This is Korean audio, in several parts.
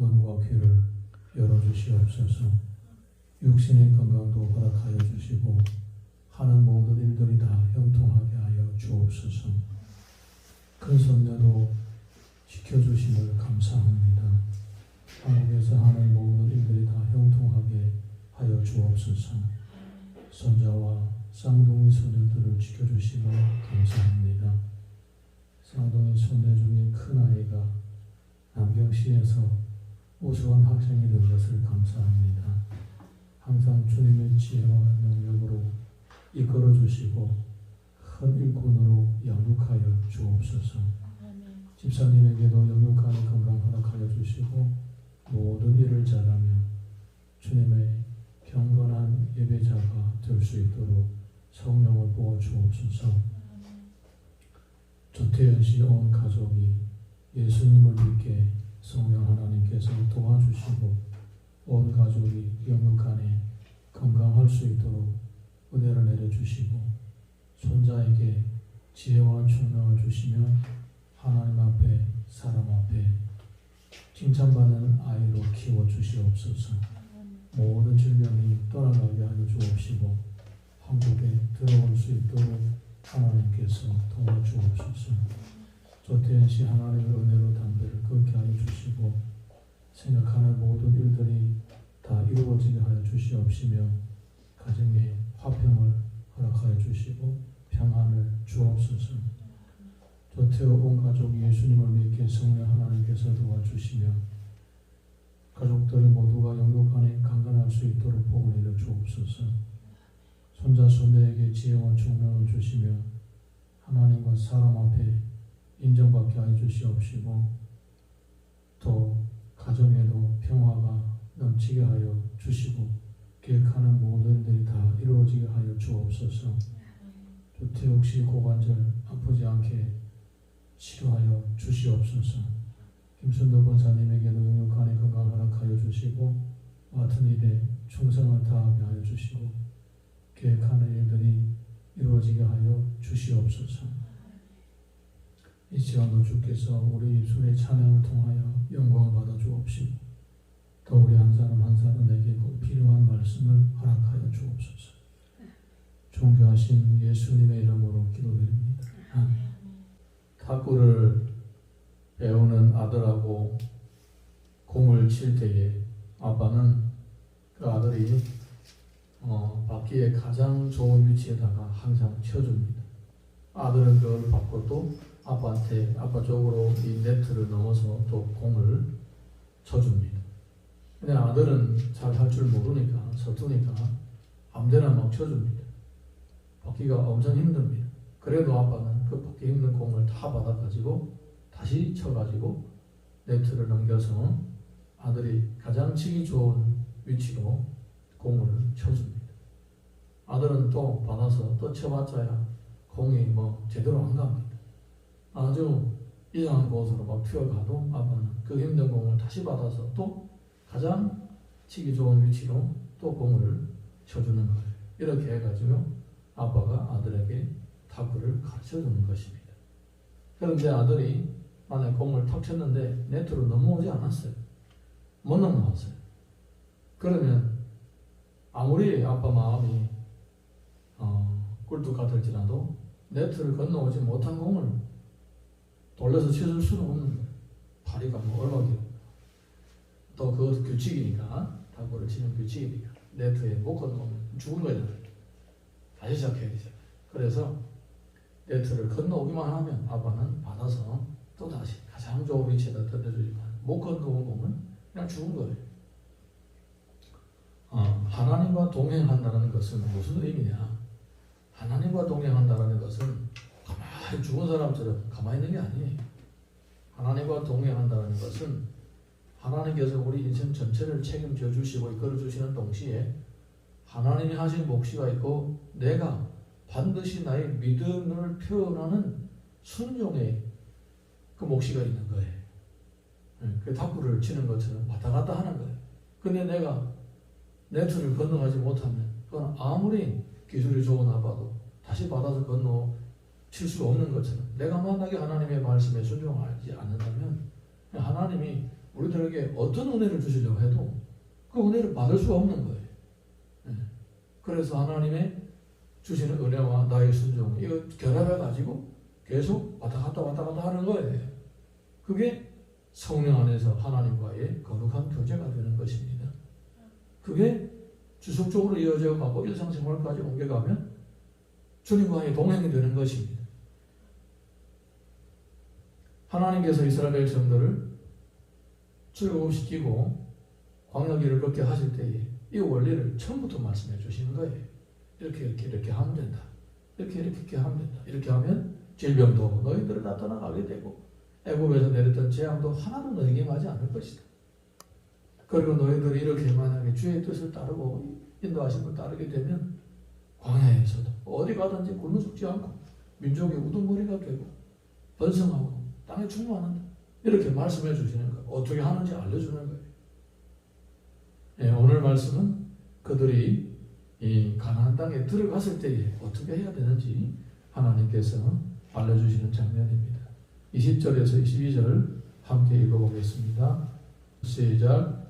눈과 귀를 열어주시옵소서. 육신의 건강도 허락하여 주시고 하는 모든 일들이 다 형통하게 하여 주옵소서. 큰 손녀도 지켜주심을 감사합니다. 한국에서 하는 모든 일들이 다 형통하게 하여 주옵소서. 손자와 쌍둥이 소녀들을 지켜주심을 감사합니다. 쌍둥이 소녀 중에 큰아이가 남경시에서 우수한 학생이 된 것을 감사합니다. 항상 주님의 지혜와 능력으로 이끌어 주시고 큰 일꾼으로 양육하여 주옵소서. 집사님에게도 영육간의 건강 허락하여 주시고 모든 일을 잘하며 주님의 경건한 예배자가 될 수 있도록 성령을 부어 주옵소서. 조태현 씨 온 가족이 예수님을 믿게 성령 하나님께서 도와주시고 온 가족이 영육간에 건강할 수 있도록 은혜를 내려주시고 손자에게 지혜와 총명을 주시며 하나님 앞에 사람 앞에 칭찬받는 아이로 키워주시옵소서. 모든 질병이 떠나가게 하여 주옵시고 한국에 들어올 수 있도록 하나님께서 도와주옵소서. 조태현 씨 하나님의 은혜로 담대를 걷게 하여 주시고 생각하는 모든 일들이 다 이루어지게 하여 주시옵시며 가정에 화평을 허락하여 주시고 평안을 주옵소서. 조태호 온 가족이 예수님을 믿게 성령 하나님께서 도와주시며 가족들이 모두가 영육간에 강건할 수 있도록 복을 내려 주옵소서. 손자 손녀에게 지혜와 총명을 주시며 하나님과 사람 앞에 인정받게 하여 주시옵시고 또 가정에도 평화가 넘치게 하여 주시고 계획하는 모든 일들이 다 이루어지게 하여 주옵소서. 조태욱 씨 고관절 아프지 않게 치료하여 주시옵소서. 김순도 권사님에게도 영육간의 건강 허락하여 주시고 맡은 일에 충성을 다하게 하여 주시고 계획하는 일들이 이루어지게 하여 주시옵소서. 이 시간도 주께서 우리 입술의 찬양을 통하여 영광을 받아 주옵시고 또 우리 한 사람 한 사람에게 꼭 필요한 말씀을 허락하여 주옵소서. 존귀하신 예수님의 이름으로 기도드립니다. 탁구를 배우는 아들하고 공을 칠 때에 아빠는 그 아들이 받기에 가장 좋은 위치에다가 항상 쳐줍니다. 아들은 그걸 받고 또 아빠한테 아빠 쪽으로 이 네트를 넘어서 또 공을 쳐줍니다. 근데 아들은 잘 할 줄 모르니까 서투니까 아무데나 막 쳐줍니다. 받기가 엄청 힘듭니다. 그래도 아빠는 그 받기 힘든 공을 다 받아가지고 다시 쳐가지고 네트를 넘겨서 아들이 가장 치기 좋은 위치로 공을 쳐줍니다. 아들은 또 받아서 또 쳐봤자야 공이 뭐 제대로 안 갑니다. 아주 이상한 곳으로 막 튀어가도 아빠는 그 힘든 공을 다시 받아서 또 가장 치기 좋은 위치로 또 공을 쳐주는 거예요. 이렇게 해가지고 아빠가 아들에게 탁구를 가르쳐주는 것입니다. 그런데 아들이 만약에 공을 탁 쳤는데 네트로 넘어오지 않았어요. 못 넘어왔어요. 그러면 아무리 아빠 마음이 꿀뚝 같을지라도 네트를 건너오지 못한 공을 돌려서 쳐줄 수는 없는 거예요. 다리가 뭐 얼마나 또 그것도 규칙이니까 탁구를 치는 규칙이니까 네트에 못 건너오면 죽은 거잖아요. 다시 시작해야 되잖아요. 그래서 네트를 건너오기만 하면 아빠는 받아서 또 다시 가장 좋은 위치에다 던져주지만 못 건너온 공은 그냥 죽은 거예요. 하나님과 동행한다는 것은 무슨 의미냐? 하나님과 동행한다는 것은 가만히 죽은 사람처럼 가만히 있는 게 아니에요. 하나님과 동행한다는 것은 하나님께서 우리 인생 전체를 책임져 주시고 이끌어 주시는 동시에 하나님이 하신 몫이가 있고 내가 반드시 나의 믿음을 표현하는 순종의 그 몫이가 있는 거예요. 그 탁구를 치는 것처럼 왔다 갔다 하는 거예요. 근데 내가 네트를 건너가지 못하면 그건 아무리 기술이 좋은 아빠도 다시 받아서 건너 칠 수가 없는 것처럼 내가 만약에 하나님의 말씀에 순종하지 않는다면 하나님이 우리들에게 어떤 은혜를 주시려고 해도 그 은혜를 받을 수가 없는 거예요. 그래서 하나님의 주시는 은혜와 나의 순종, 이거 결합해가지고 계속 왔다 갔다 하는 거예요. 그게 성령 안에서 하나님과의 거룩한 교제가 되는 것입니다. 그게 지속적으로 이어져 가고 일상생활까지 옮겨가면 주님과의 동행이 되는 것입니다. 하나님께서 이스라엘 백성들을 출애굽시키고 광야길을 걷게 하실 때에 이 원리를 처음부터 말씀해 주시는 거예요. 이렇게 하면 된다. 이렇게 하면 된다. 이렇게 하면 질병도 너희들을 나타나가게 되고 애굽에서 내렸던 재앙도 하나도 너에게 맞지 않을 것이다. 그리고 너희들이 이렇게 만약에 주의 뜻을 따르고 인도하심을 따르게 되면 광야에서도 어디 가든지 굶어 죽지 않고 민족의 우두머리가 되고 번성하고 땅에 충만한다. 이렇게 말씀해 주시는 거예요. 어떻게 하는지 알려주는 거예요. 네, 오늘 말씀은 그들이 이 가나안 땅에 들어갔을 때에 어떻게 해야 되는지 하나님께서 알려주시는 장면입니다. 20절에서 22절 함께 읽어보겠습니다. 시작.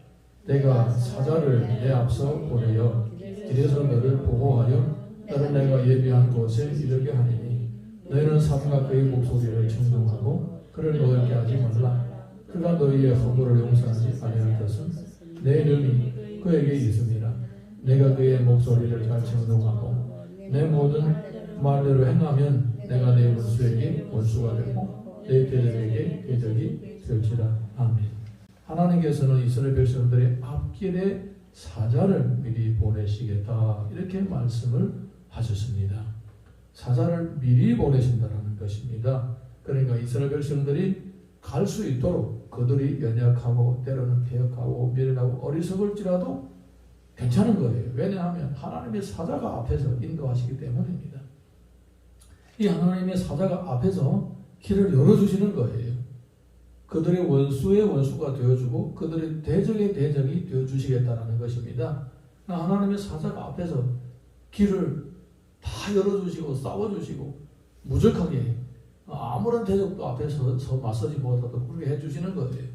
내가 사자를 내 앞서 보내어 길에서 너를 보호하여 너를 내가 예비한 곳에 이르게 하리니 너희는 삼가 그의 목소리를 청종하고 그를 노엽게 하지 말라. 그가 너희의 허물을 용서하지 아니할 것은 내 이름이 그에게 있음이라. 내가 그의 목소리를 잘 청종하고 내 모든 말대로 행하면 내가 내 원수에게 원수가 되고 내 대적에게 대적이 될지라. 아멘. 하나님께서는 이스라엘 백성들의 앞길에 사자를 미리 보내시겠다 이렇게 말씀을 하셨습니다. 사자를 미리 보내신다는 것입니다. 그러니까 이스라엘 백성들이 갈 수 있도록 그들이 연약하고 때로는 패역하고 미련하고 어리석을지라도 괜찮은 거예요. 왜냐하면 하나님의 사자가 앞에서 인도하시기 때문입니다. 이 하나님의 사자가 앞에서 길을 열어주시는 거예요. 그들의 원수의 원수가 되어주고 그들의 대적의 대적이 되어주시겠다는 것입니다. 하나님의 사자가 앞에서 길을 다 열어주시고 싸워주시고 무적하게 아무런 대적도 앞에서 맞서지 못하도록 그렇게 해주시는 거예요.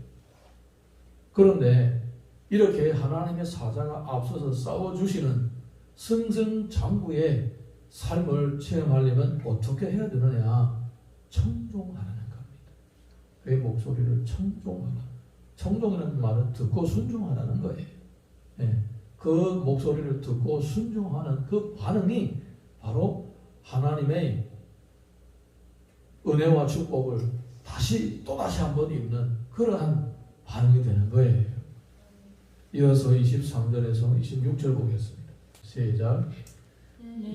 그런데 이렇게 하나님의 사자가 앞서서 싸워주시는 승승장구의 삶을 체험하려면 어떻게 해야 되느냐? 청종하라는 겁니다. 그의 목소리를 청종하라. 청종이라는 말은 듣고 순종하라는 거예요. 네. 그 목소리를 듣고 순종하는 그 반응이 바로 하나님의 은혜와 축복을 또다시 한번 입는 그러한 반응이 되는 거예요. 이어서 23절에서 26절 보겠습니다. 시작.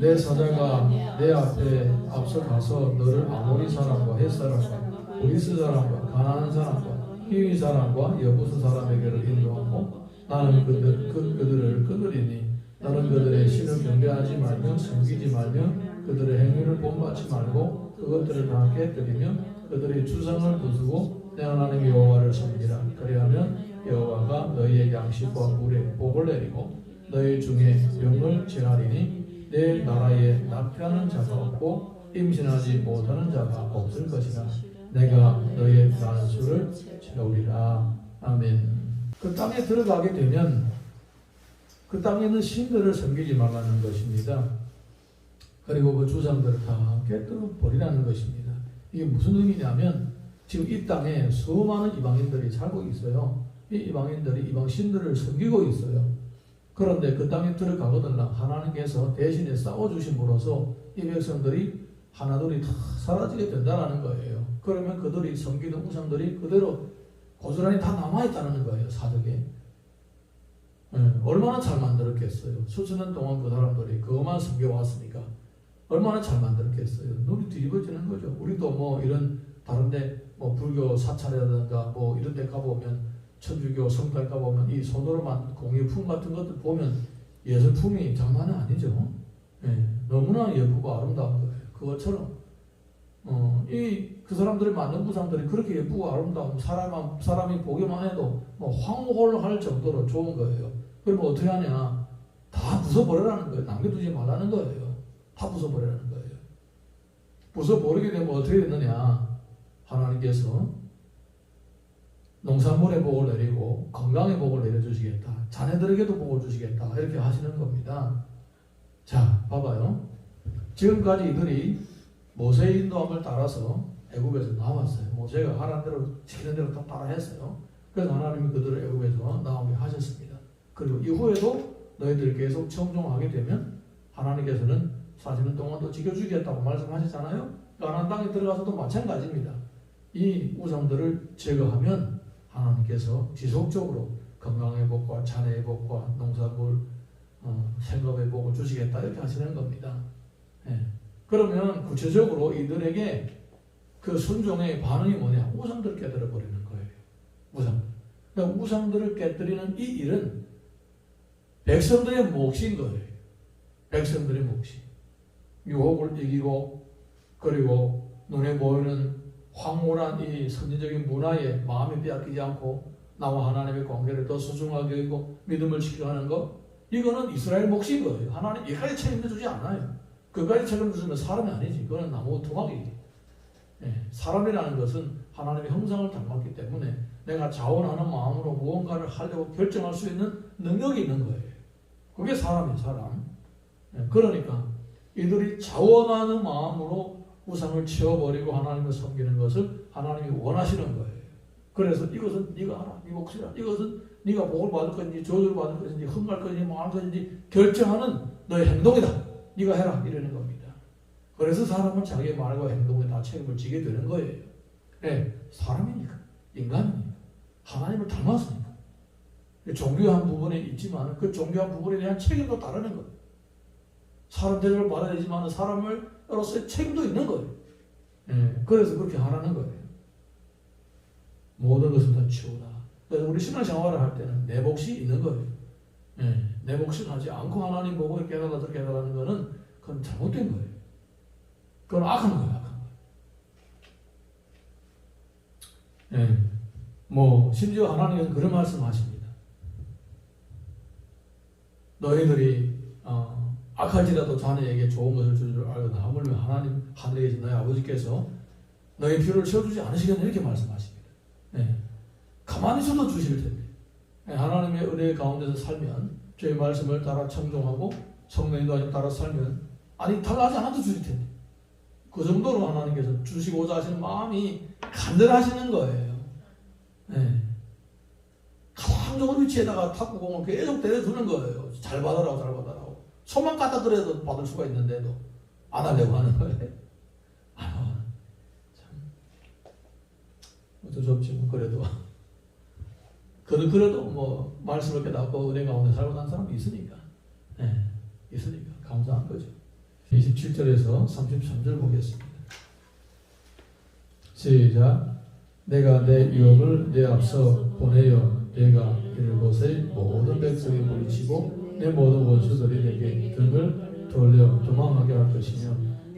내 사자가 내 앞에 앞서 가서 너를 아모리 사람과 헷 사람과 브리스 사람과 가나안 사람과 히위 사람과 여부스 사람에게로 인도하고 나는 그들을 끊으리니 너는 그들의 신을 경배하지 말며 섬기지 말며 그들의 행위를 본받지 말고 그것들을 다 깨뜨리며 그들의 주상을 부수고 내 하나님 여호와를 섬기라. 그리하면 여호와가 너희의 양식과 물에 복을 내리고 너희 중에 병을 제하리니 내 나라에 낙태하는 자가 없고 임신하지 못하는 자가 없을 것이라. 내가 너희의 난수를 채우리라. 아멘. 그 땅에 들어가게 되면 그 땅에 있는 신들을 섬기지 말라는 것입니다. 그리고 그 주상들을 다 깨뜨려 버리라는 것입니다. 이게 무슨 의미냐면 지금 이 땅에 수많은 이방인들이 살고 있어요. 이 이방인들이 이방 신들을 섬기고 있어요. 그런데 그 땅에 들어가거든요. 하나님께서 대신에 싸워주심으로써 이 백성들이 하나둘이 다 사라지게 된다는 거예요. 그러면 그들이 섬기는 우상들이 그대로 고스란히 다 남아있다는 거예요. 사적에. 얼마나 잘 만들었겠어요. 수천 년 동안 그 사람들이 그것만 섬겨왔으니까 얼마나 잘 만들었겠어요. 눈이 뒤집어지는 거죠. 우리도 뭐 이런 다른데 뭐 불교 사찰이라든가 뭐 이런 데 가보면 천주교 성당 가보면 이 손으로 만든 공예품 같은 것들 보면 예술품이 장난이 아니죠. 너무나 예쁘고 아름다운 거예요. 그것처럼 그 사람들이 만든 우상들이 그렇게 예쁘고 아름다운 사람이 보기만 해도 뭐 황홀할 정도로 좋은 거예요. 그러면 어떻게 하냐? 다 부숴버리라는 거예요. 남겨두지 말라는 거예요. 다 부숴버리라는 거예요. 부숴버리게 되면 어떻게 되느냐? 하나님께서 농산물의 복을 내리고 건강의 복을 내려주시겠다. 자녀들에게도 복을 주시겠다. 이렇게 하시는 겁니다. 자, 봐봐요. 지금까지 이들이 모세의 인도함을 따라서 애굽에서 나왔어요. 모세가 하라는 대로 시키는 대로 다 따라 했어요. 그래서 하나님이 그들을 애굽에서 나오게 하셨습니다. 그리고 이후에도 너희들이 계속 청종하게 되면 하나님께서는 40년 동안 또 지켜주겠다고 말씀하셨잖아요. 가나안 땅에 들어가서도 마찬가지입니다. 이 우상들을 제거하면 하나님께서 지속적으로 건강의 복과 자녀의 복과 농산물, 생업의 복을 주시겠다 이렇게 하시는 겁니다. 예. 그러면 구체적으로 이들에게 그 순종의 반응이 뭐냐? 우상들을 깨뜨려 버리는 거예요. 우상들. 그러니까 우상들을 깨뜨리는 이 일은 백성들의 몫인 거예요. 백성들의 몫이. 유혹을 이기고 그리고 눈에 보이는 황홀한 이 선진적인 문화에 마음이 빼앗기지 않고 나와 하나님의 관계를 더 소중하게 여기고 믿음을 지켜가는 것, 이거는 이스라엘 몫인 거예요. 하나님 이까지 책임져 주지 않아요. 그까지 책임져 주면 사람이 아니지. 그건 나무 토막이지. 예, 사람이라는 것은 하나님의 형상을 닮았기 때문에 내가 자원하는 마음으로 무언가를 하려고 결정할 수 있는 능력이 있는 거예요. 그게 사람이에요, 사람. 예, 그러니까 이들이 자원하는 마음으로 우상을 치워버리고 하나님을 섬기는 것을 하나님이 원하시는 거예요. 그래서 이것은 네가 하라, 네 몫이라. 이것은 네가 복을 받을 것인지 저주를 받을 것인지 흥할 것인지 망할 것인지 결정하는 너의 행동이다. 네가 해라 이러는 겁니다. 그래서 사람은 자기의 말과 행동에 다 책임을 지게 되는 거예요. 네, 사람이니까, 인간이니까, 하나님을 닮았으니까. 종교한 부분에 있지만 그 종교한 부분에 대한 책임도 따르는 거예요. 사람 대접을 받아야 되지만 사람으로서의 책임도 있는 거예요. 네, 그래서 그렇게 하라는 거예요. 모든 것은 다 치우다. 그래서 우리 신앙생활을 할 때는 내 몫이 있는 거예요. 네, 내 몫을 하지 않고 하나님 보고 깨달아 깨달아는 것은 그건 잘못된 거예요. 그건 악한 거예요, 악한 거예요. 네, 뭐 심지어 하나님은 그런 말씀하십니다. 너희들이 악할지라도 자네에게 좋은 것을 줄 줄 알거나 하물며 하나님 하늘에 계신 너희 아버지께서 너희 필요를 채워주지 않으시겠냐 이렇게 말씀하십니다. 네. 가만히 있어도 주실 텐데 네. 하나님의 은혜 가운데서 살면 저희 말씀을 따라 청종하고 성령의 인도하심 따라 살면 아니 달라하지 않아도 주실 텐데 그 정도로 하나님께서 주시고자 하시는 마음이 간절하시는 거예요. 네. 가장 좋은 위치에다가 탁구공을 계속 때려주는 거예요. 잘 받아라고 잘 받아라고. 손만 갖다 드려도 받을 수가 있는데도 안 하려고 하는 거예요. 참 어쩔 수 없지 뭐. 그래도 뭐 말씀을 깨닫고 은혜 가운데 살고 난 사람이 있으니까 있으니까 감사한 거죠. 27절에서 33절 보겠습니다. 시작. 내가 내 유업을 내 앞서 보내어 내가 이를 곳에 모든 백성이 물리치고 내 모든 원수들이 내게 등을 돌려 도망하게 할 것이며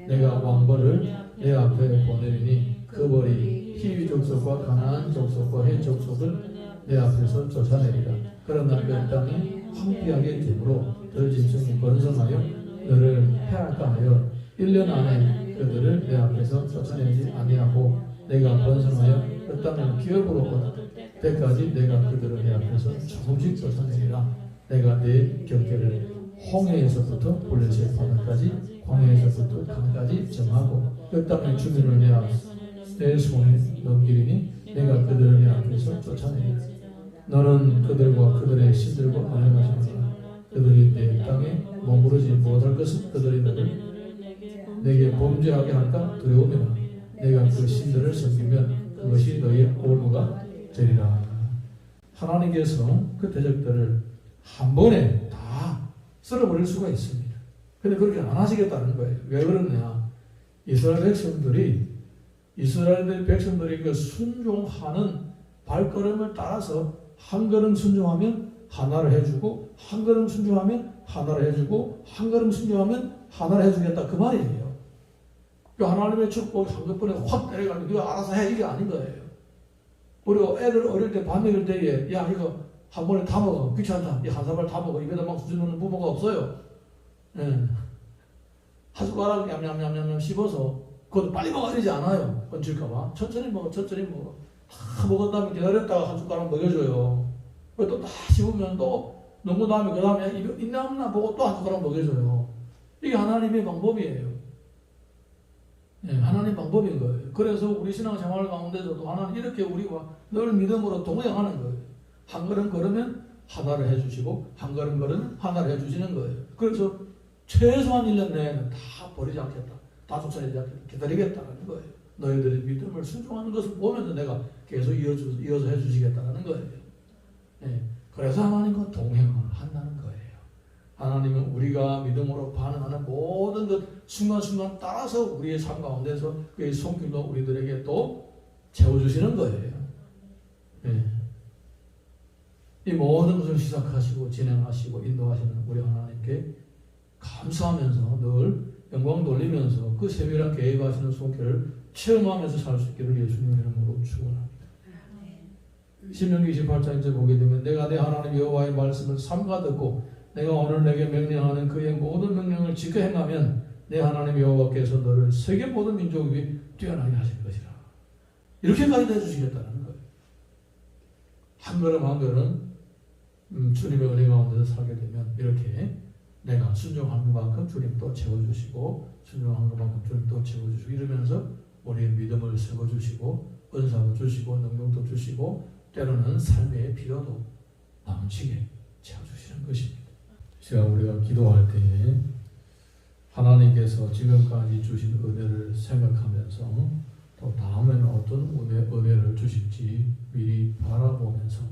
내가 왕벌을 내 앞에 보내리니 그 벌이 히위 족속과 가나안 족속과 헷 족속을 내 앞에서 쫓아내리라. 그러나 그 땅이 황폐하게 되므로 그 짐승이 번성하여 너를 해할까 하여 1년 안에 그들을 내 앞에서 쫓아내지 아니하고 내가 번성하여 그 땅을 기업으로 얻을 때까지 내가 그들을 내 앞에서 조금씩 쫓아내리라. 내가 내 경계를 홍해에서부터 블레셋 바다까지 광야에서부터 강까지 정하고 그 땅의 주민을 내 손에 넘기리니 내가 그들을 내 앞에서 쫓아내리라. 너는 그들과 그들의 신들과 언행하지 마라. 그들이 내 땅에 머무르지 못할 것은 그들이 너를 내게 범죄하게 할까 두려움이라. 내가 그 신들을 섬기면 그것이 너희의 올무가 되리라. 하나님께서 그 대적들을 한 번에 다 쓸어버릴 수가 있습니다. 근데 그렇게 안 하시겠다는 거예요. 왜 그러냐? 이스라엘 백성들이 그 순종하는 발걸음을 따라서 한 걸음 순종하면 하나를 해주고 한 걸음 순종하면 하나를 해주고 한 걸음 순종하면 하나를 해주겠다 그 말이에요. 하나님의 축복이 한꺼번에 확 내려가면 네가 알아서 해 이게 아닌 거예요. 우리가 애들 어릴 때 밥 먹을 때에 야 이거 한 번에 다 먹어. 귀찮다. 이 한 사발 다 먹어. 입에다 막 수줍는 부모가 없어요. 한 숟가락 냠냠냠냠 씹어서 그것도 빨리 먹어야 되지 않아요. 얹힐까봐. 천천히 먹어. 다 먹은 다음에 기다렸다가 한 숟가락 먹여줘요. 또 다 씹으면 또 먹은 다음에 그 다음에 있나 없나 보고 또 한 숟가락 먹여줘요. 이게 하나님의 방법이에요. 네, 하나님 방법인 거예요. 그래서 우리 신앙생활 가운데서도 하나님 이렇게 우리가 늘 믿음으로 동행하는 거예요. 한 걸음 걸으면 하나를 해주시고 한 걸음 걸으면 하나를 해주시는 거예요. 그래서 최소한 1년 내에는 다 버리지 않겠다. 다 쫓아내지 않겠다. 기다리겠다는 거예요. 너희들의 믿음을 순종하는 것을 보면서 내가 계속 이어서 해주시겠다는 거예요. 네, 그래서 하나님과 동행을 한다는 거예요. 하나님은 우리가 믿음으로 반응하는 모든 것 순간순간 따라서 우리의 삶 가운데서 그의 손길로 우리들에게 또 채워주시는 거예요. 네. 이 모든 것을 시작하시고 진행하시고 인도하시는 우리 하나님께 감사하면서 늘 영광 돌리면서 그 세밀한 계획하시는 손길을 체험하면서 살 수 있기를 예수님 이름으로 축원합니다. 신명기 28장 이제 보게 되면 내가 내 하나님 여호와의 말씀을 삼가 듣고 내가 오늘 내게 명령하는 그의 모든 명령을 지켜 행하면 내 하나님 여호와께서 너를 세계 모든 민족 위에 뛰어나게 하실 것이라. 이렇게까지 해주시겠다는 거예요. 한 걸음 한 걸음 주님의 은혜 가운데서 살게 되면 이렇게 내가 순종한 것만큼 주님 또 채워주시고 순종한 것만큼 주님 또 채워주시고 이러면서 우리의 믿음을 세워주시고 은사도 주시고 능력도 주시고 때로는 삶의 필요도 넘치게 채워주시는 것입니다. 시간 우리가 기도할 때에 하나님께서 지금까지 주신 은혜를 생각하면서 또 다음에는 어떤 은혜를 주실지 미리 바라보면서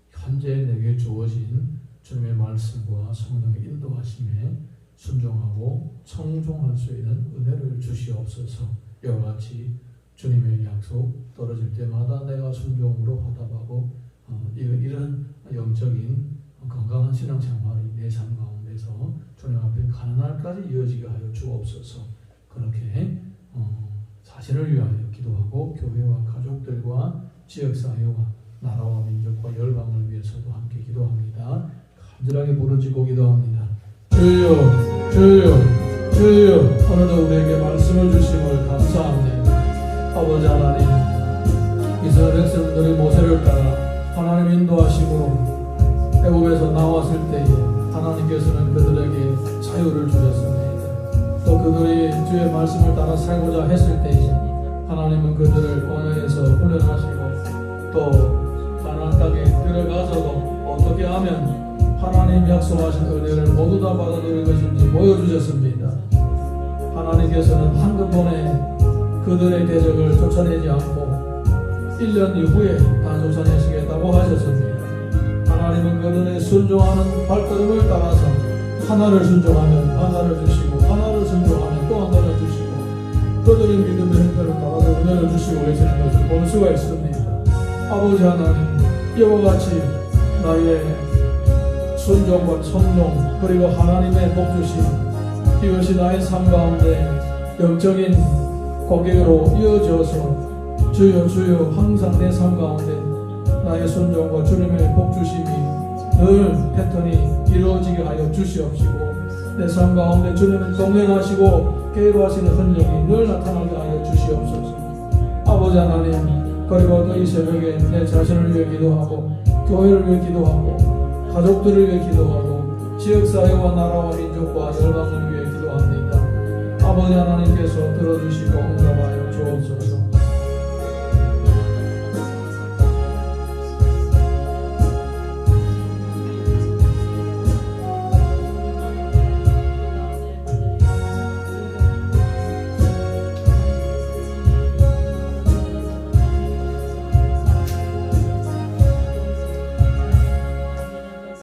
현재 내게 주어진 주님의 말씀과 성령의 인도하심에 순종하고 청종할 수 있는 은혜를 주시옵소서. 이와 같이 주님의 약속 떨어질 때마다 내가 순종으로 화답하고 이런 영적인 건강한 신앙생활이 내 삶 가운데서 주님 앞에 가는 날까지 이어지게 하여 주옵소서. 그렇게 자신을 위하여 기도하고 교회와 가족들과 지역사회와 나라와 민족과 열방을 위해서도 함께 기도합니다. 간절하게 부르짖고 기도합니다. 주여 주여 주여 오늘도 우리에게 말씀을 주심을 감사합니다. 아버지 하나님 이스라엘 백성들이 모세를 따라 하나님 인도하심으로 애굽에서 나왔을 때에 하나님께서는 그들에게 자유를 주셨습니다. 또 그들이 주의 말씀을 따라 살고자 했을 때에 하나님은 그들을 광야에서 훈련하시고 또 가나안 땅에 들어가서도 어떻게 하면 하나님 약속하신 은혜를 모두 다 받아들일 것인지 보여주셨습니다. 하나님께서는 한꺼번에 그들의 대적을 쫓아내지 않고 1년 이후에 다 쫓아내시겠다고 하셨습니다. 하나님은 그들의 순종하는 발걸음을 따라서 하나를 순종하면 하나를 주시고 하나를 순종하면 또 하나를 주시고 그들의 믿음의 행태를 따라서 은혜를 주시고 계시는 것을 볼 수가 있습니다. 아버지 하나님 이와 같이 나의 순종과 청종 그리고 하나님의 복주심 이것이 나의 삶 가운데 영적인 고백으로 이어져서 주여 주여 항상 내 삶 가운데 나의 순종과 주님의 복주심이 늘 패턴이 이루어지게 하여 주시옵시고 내 삶 가운데 주님을 동행하시고 계획하시는 흔적이 늘 나타나게 하여 주시옵소서. 아버지 하나님 그리고 또 이 새벽에 내 자신을 위해 기도하고 교회를 위해 기도하고 가족들을 위해 기도하고 지역사회와 나라와 민족과 열방을 위해 기도합니다. 아버지 하나님께서 들어주시고 응답하여 주옵소서.